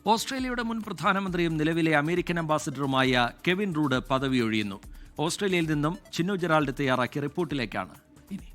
ഓസ്ട്രേലിയയുടെ മുൻ പ്രധാനമന്ത്രിയും നിലവിലെ അമേരിക്കൻ അംബാസിഡറുമായ കെവിൻ റൂഡ് പദവിയൊഴിയുന്നു. ഓസ്ട്രേലിയയിൽ നിന്നും ചിന്നു ജെറാൾഡ് തയ്യാറാക്കിയ റിപ്പോർട്ടിലേക്കാണ് ഇനി.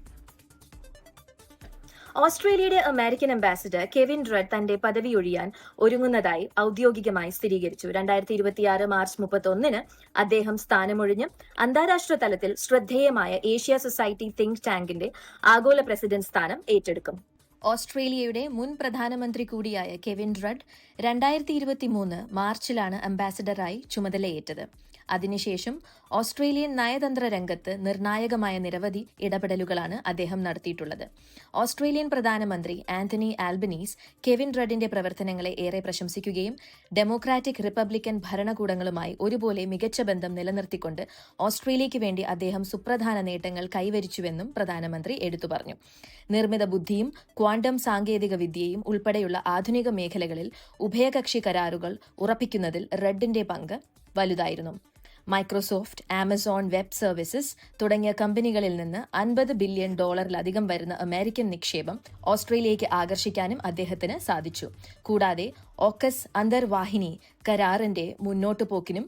ഓസ്ട്രേലിയയുടെ അമേരിക്കൻ അംബാസിഡർ കെവിൻ റഡ് തന്റെ പദവിയൊഴിയാൻ ഒരുങ്ങുന്നതായി ഔദ്യോഗികമായി സ്ഥിരീകരിച്ചു. 2026 മാർച്ച് 31 അദ്ദേഹം സ്ഥാനമൊഴിഞ്ഞ് അന്താരാഷ്ട്ര തലത്തിൽ ശ്രദ്ധേയമായ ഏഷ്യ സൊസൈറ്റി തിങ്ക് ടാങ്കിന്റെ ആഗോള പ്രസിഡന്റ് സ്ഥാനം ഏറ്റെടുക്കും. ഓസ്ട്രേലിയയുടെ മുൻ പ്രധാനമന്ത്രി കൂടിയായ കെവിൻ റഡ് 2023 മാർച്ചിലാണ് അംബാസിഡറായി ചുമതലയേറ്റത്. അതിനുശേഷം ഓസ്ട്രേലിയൻ നയതന്ത്ര രംഗത്ത് നിർണായകമായ നിരവധി ഇടപെടലുകളാണ് അദ്ദേഹം നടത്തിയിട്ടുള്ളത്. ഓസ്ട്രേലിയൻ പ്രധാനമന്ത്രി ആന്റണി ആൽബനീസ് കെവിൻ റഡിന്റെ പ്രവർത്തനങ്ങളെ ഏറെ പ്രശംസിക്കുകയും ഡെമോക്രാറ്റിക് റിപ്പബ്ലിക്കൻ ഭരണകൂടങ്ങളുമായി ഒരുപോലെ മികച്ച ബന്ധം നിലനിർത്തിക്കൊണ്ട് ഓസ്ട്രേലിയയ്ക്ക് വേണ്ടി അദ്ദേഹം സുപ്രധാന നേട്ടങ്ങൾ കൈവരിച്ചുവെന്നും പ്രധാനമന്ത്രി എടുത്തു പറഞ്ഞു. നിർമ്മിത ബുദ്ധിയും ക്വാണ്ടം സാങ്കേതിക വിദ്യയും ഉൾപ്പെടെയുള്ള ആധുനിക മേഖലകളിൽ ഉഭയകക്ഷി കരാറുകൾ ഉറപ്പിക്കുന്നതിൽ റഡിന്റെ പങ്ക് വലുതായിരുന്നു. മൈക്രോസോഫ്റ്റ്, ആമസോൺ വെബ് സർവീസസ് തുടങ്ങിയ കമ്പനികളിൽ നിന്ന് $50 ബില്യൺ വരുന്ന അമേരിക്കൻ നിക്ഷേപം ഓസ്ട്രേലിയയ്ക്ക് ആകർഷിക്കാനും അദ്ദേഹത്തിന് സാധിച്ചു. കൂടാതെ ഓക്കസ് അന്തർവാഹിനി കരാറിന്റെ മുന്നോട്ടുപോക്കിനും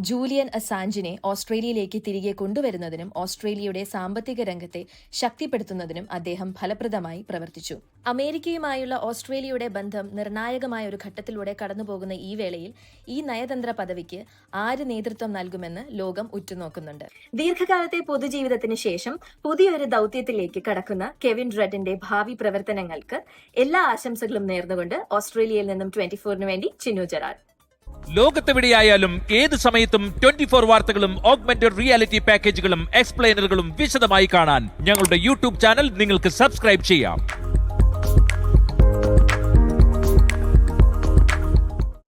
ജൂലിയൻ അസാഞ്ചിനെ ഓസ്ട്രേലിയയിലേക്ക് തിരികെ കൊണ്ടുവരുന്നതിനും ഓസ്ട്രേലിയയുടെ സാമ്പത്തിക രംഗത്തെ ശക്തിപ്പെടുത്തുന്നതിനും അദ്ദേഹം ഫലപ്രദമായി പ്രവർത്തിച്ചു. അമേരിക്കയുമായുള്ള ഓസ്ട്രേലിയയുടെ ബന്ധം നിർണായകമായ ഒരു ഘട്ടത്തിലൂടെ കടന്നുപോകുന്ന ഈ വേളയിൽ ഈ നയതന്ത്ര പദവിക്ക് ആര് നേതൃത്വം നൽകുമെന്ന് ലോകം ഉറ്റുനോക്കുന്നുണ്ട്. ദീർഘകാലത്തെ പൊതുജീവിതത്തിന് ശേഷം പുതിയൊരു ദൌത്യത്തിലേക്ക് കടക്കുന്ന കെവിൻ റഡിന്റെ ഭാവി പ്രവർത്തനങ്ങൾക്ക് എല്ലാ ആശംസകളും നേർന്നുകൊണ്ട് ഓസ്ട്രേലിയയിൽ നിന്നും 24 വേണ്ടി ചിന്നു ജെറാൾഡ്. ലോകത്തെവിടെയായാലും ഏത് സമയത്തും 24 വാർത്തകളും ഓഗ്മെന്റഡ് റിയാലിറ്റി പാക്കേജുകളും എക്സ്പ്ലെയിനറുകളും വിശദമായി കാണാൻ ഞങ്ങളുടെ യൂട്യൂബ് ചാനൽ നിങ്ങൾക്ക് സബ്സ്ക്രൈബ് ചെയ്യാം.